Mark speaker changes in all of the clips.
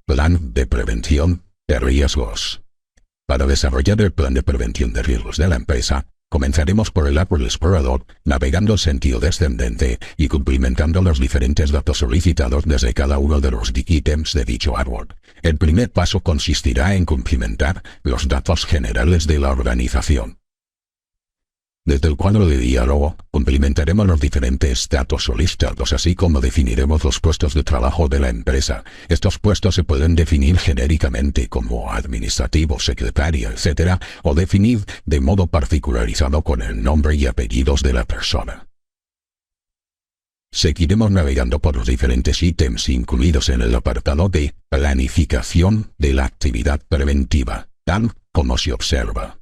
Speaker 1: Plan de prevención de riesgos. Para desarrollar el plan de prevención de riesgos de la empresa, comenzaremos por el árbol explorador, navegando en sentido descendente y cumplimentando los diferentes datos solicitados desde cada uno de los ítems de dicho árbol. El primer paso consistirá en cumplimentar los datos generales de la organización. Desde el cuadro de diálogo, cumplimentaremos los diferentes datos solicitados, así como definiremos los puestos de trabajo de la empresa. Estos puestos se pueden definir genéricamente como administrativo, secretaria, etc., o definir de modo particularizado con el nombre y apellidos de la persona. Seguiremos navegando por los diferentes ítems incluidos en el apartado de planificación de la actividad preventiva, tal como se observa.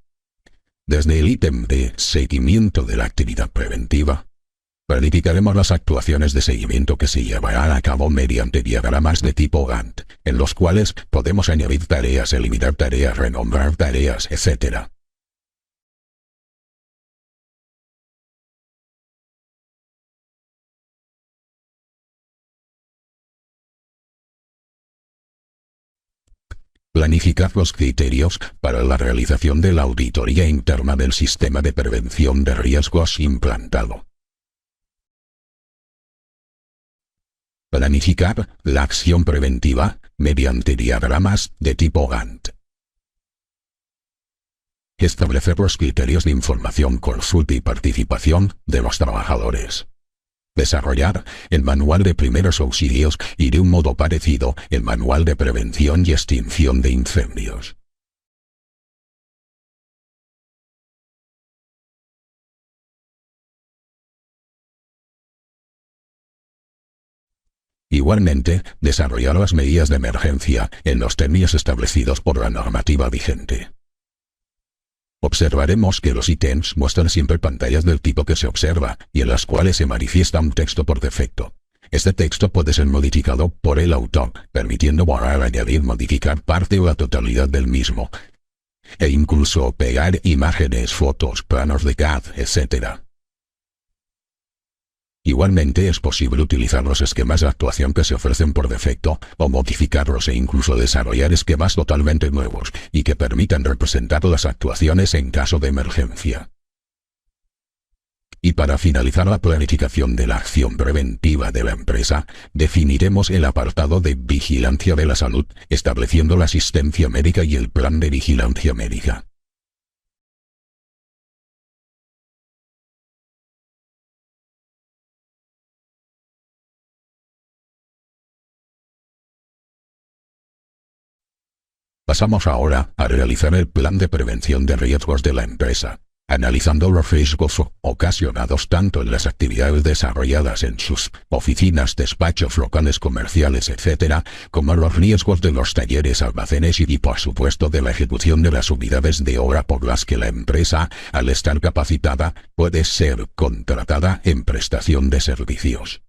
Speaker 1: Desde el ítem de seguimiento de la actividad preventiva, planificaremos las actuaciones de seguimiento que se llevarán a cabo mediante diagramas de tipo Gantt, en los cuales podemos añadir tareas, eliminar tareas, renombrar tareas, etc. Planificar los criterios para la realización de la auditoría interna del sistema de prevención de riesgos implantado. Planificar la acción preventiva mediante diagramas de tipo Gantt. Establecer los criterios de información, consulta y participación de los trabajadores. Desarrollar el manual de primeros auxilios y, de un modo parecido, el manual de prevención y extinción de incendios. Igualmente, desarrollar las medidas de emergencia en los términos establecidos por la normativa vigente. Observaremos que los ítems muestran siempre pantallas del tipo que se observa y en las cuales se manifiesta un texto por defecto. Este texto puede ser modificado por el autor, permitiendo borrar, añadir, modificar parte o la totalidad del mismo, e incluso pegar imágenes, fotos, planos de CAD, etc. Igualmente es posible utilizar los esquemas de actuación que se ofrecen por defecto, o modificarlos e incluso desarrollar esquemas totalmente nuevos, y que permitan representar las actuaciones en caso de emergencia. Y para finalizar la planificación de la acción preventiva de la empresa, definiremos el apartado de vigilancia de la salud, estableciendo la asistencia médica y el plan de vigilancia médica. Pasamos ahora a realizar el plan de prevención de riesgos de la empresa, analizando los riesgos ocasionados tanto en las actividades desarrolladas en sus oficinas, despachos, locales comerciales, etc., como los riesgos de los talleres, almacenes y, por supuesto, de la ejecución de las unidades de obra por las que la empresa, al estar capacitada, puede ser contratada en prestación de servicios.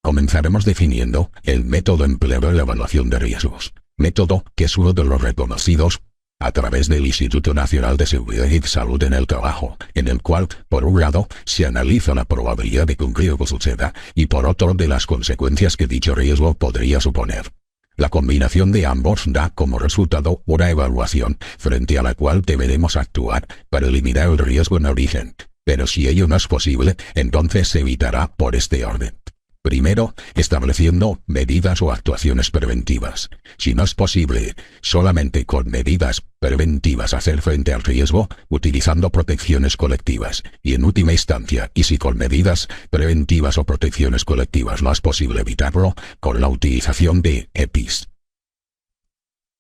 Speaker 1: Comenzaremos definiendo el método empleado en la evaluación de riesgos, método que es uno de los reconocidos a través del Instituto Nacional de Seguridad y Salud en el Trabajo, en el cual, por un lado, se analiza la probabilidad de que un riesgo suceda y, por otro, de las consecuencias que dicho riesgo podría suponer. La combinación de ambos da como resultado una evaluación frente a la cual deberemos actuar para eliminar el riesgo en origen, pero si ello no es posible, entonces se evitará por este orden. Primero, estableciendo medidas o actuaciones preventivas. Si no es posible, solamente con medidas preventivas hacer frente al riesgo, utilizando protecciones colectivas. Y en última instancia, y si con medidas preventivas o protecciones colectivas no es posible evitarlo, con la utilización de EPIs.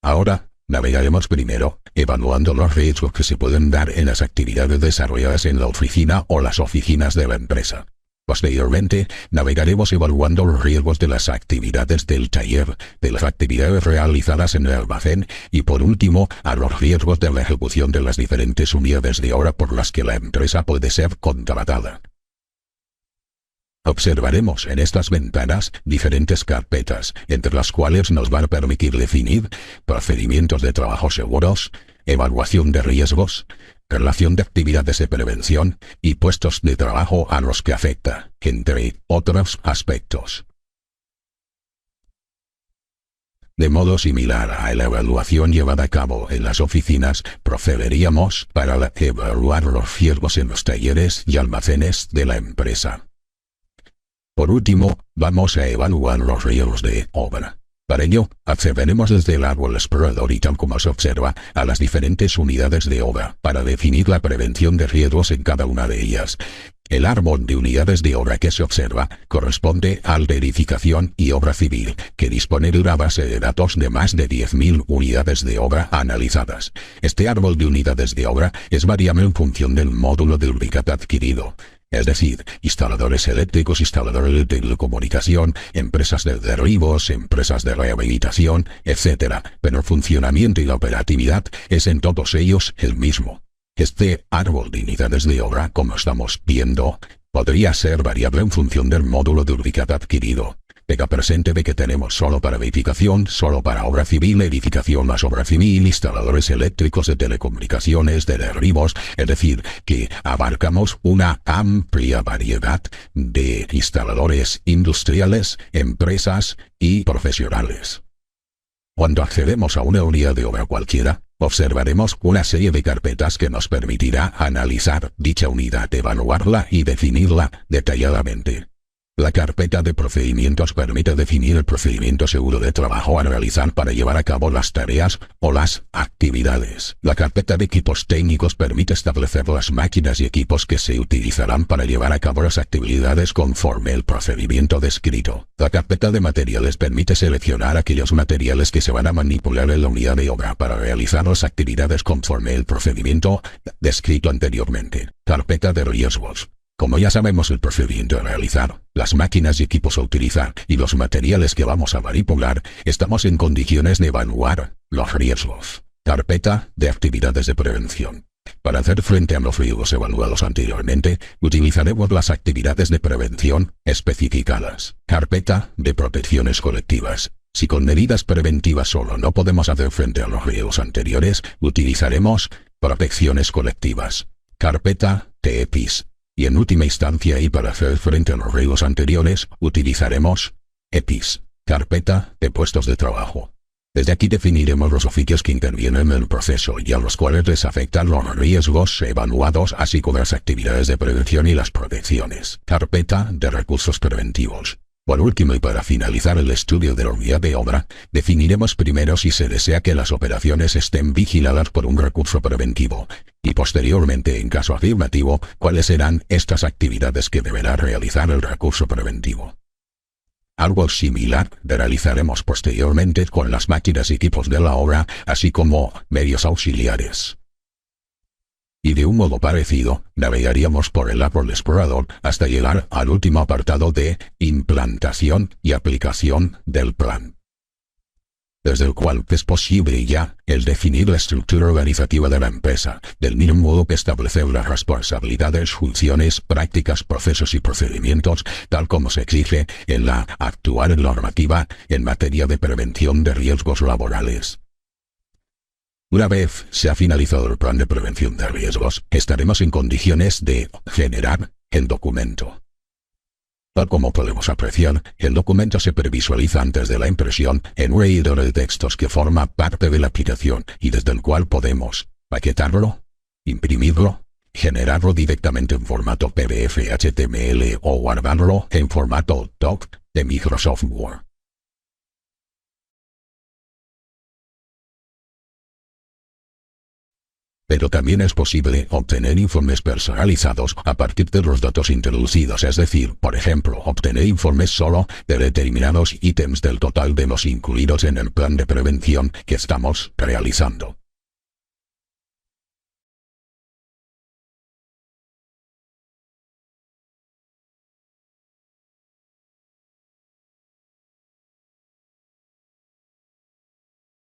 Speaker 1: Ahora, navegaremos primero, evaluando los riesgos que se pueden dar en las actividades desarrolladas en la oficina o las oficinas de la empresa. Posteriormente, navegaremos evaluando los riesgos de las actividades del taller, de las actividades realizadas en el almacén y, por último, a los riesgos de la ejecución de las diferentes unidades de obra por las que la empresa puede ser contratada. Observaremos en estas ventanas diferentes carpetas, entre las cuales nos van a permitir definir procedimientos de trabajo seguros, evaluación de riesgos, relación de actividades de prevención y puestos de trabajo a los que afecta, entre otros aspectos. De modo similar a la evaluación llevada a cabo en las oficinas, procederíamos para evaluar los riesgos en los talleres y almacenes de la empresa. Por último, vamos a evaluar los riesgos de obra. Para ello, accederemos desde el árbol explorador y tal como se observa, a las diferentes unidades de obra, para definir la prevención de riesgos en cada una de ellas. El árbol de unidades de obra que se observa corresponde al de edificación y obra civil, que dispone de una base de datos de más de 10.000 unidades de obra analizadas. Este árbol de unidades de obra es variable en función del módulo de ubicación adquirido. Es decir, instaladores eléctricos, instaladores de telecomunicación, empresas de derribos, empresas de rehabilitación, etc. Pero el funcionamiento y la operatividad es en todos ellos el mismo. Este árbol de unidades de obra, como estamos viendo, podría ser variable en función del módulo de ubicación adquirido. Tenga presente de que tenemos solo para edificación, solo para obra civil, edificación más obra civil, instaladores eléctricos de telecomunicaciones, de derribos, es decir, que abarcamos una amplia variedad de instaladores industriales, empresas y profesionales. Cuando accedemos a una unidad de obra cualquiera, observaremos una serie de carpetas que nos permitirá analizar dicha unidad, evaluarla y definirla detalladamente. La carpeta de procedimientos permite definir el procedimiento seguro de trabajo a realizar para llevar a cabo las tareas o las actividades. La carpeta de equipos técnicos permite establecer las máquinas y equipos que se utilizarán para llevar a cabo las actividades conforme el procedimiento descrito. La carpeta de materiales permite seleccionar aquellos materiales que se van a manipular en la unidad de obra para realizar las actividades conforme el procedimiento descrito anteriormente. Carpeta de riesgos. Como ya sabemos el procedimiento a realizar, las máquinas y equipos a utilizar y los materiales que vamos a manipular, estamos en condiciones de evaluar los riesgos. Carpeta de actividades de prevención. Para hacer frente a los riesgos evaluados anteriormente, utilizaremos las actividades de prevención especificadas. Carpeta de protecciones colectivas. Si con medidas preventivas solo no podemos hacer frente a los riesgos anteriores, utilizaremos protecciones colectivas. Carpeta de EPIs. Y en última instancia y para hacer frente a los riesgos anteriores, utilizaremos EPIs, carpeta de puestos de trabajo. Desde aquí definiremos los oficios que intervienen en el proceso y a los cuales les afectan los riesgos evaluados, así como las actividades de prevención y las protecciones. Carpeta de recursos preventivos. Por último y para finalizar el estudio de la unidad de obra, definiremos primero si se desea que las operaciones estén vigiladas por un recurso preventivo, y posteriormente, en caso afirmativo, cuáles serán estas actividades que deberá realizar el recurso preventivo. Algo similar realizaremos posteriormente con las máquinas y equipos de la obra, así como medios auxiliares. Y de un modo parecido, navegaríamos por el árbol explorador hasta llegar al último apartado de implantación y aplicación del plan, desde el cual es posible ya el definir la estructura organizativa de la empresa, del mismo modo que establecer las responsabilidades, funciones, prácticas, procesos y procedimientos, tal como se exige en la actual normativa en materia de prevención de riesgos laborales. Una vez se ha finalizado el plan de prevención de riesgos, estaremos en condiciones de generar el documento. Tal como podemos apreciar, el documento se previsualiza antes de la impresión en un editor de textos que forma parte de la aplicación y desde el cual podemos paquetarlo, imprimirlo, generarlo directamente en formato PDF, HTML o guardarlo en formato doc de Microsoft Word. Pero también es posible obtener informes personalizados a partir de los datos introducidos, es decir, por ejemplo, obtener informes solo de determinados ítems del total de los incluidos en el plan de prevención que estamos realizando.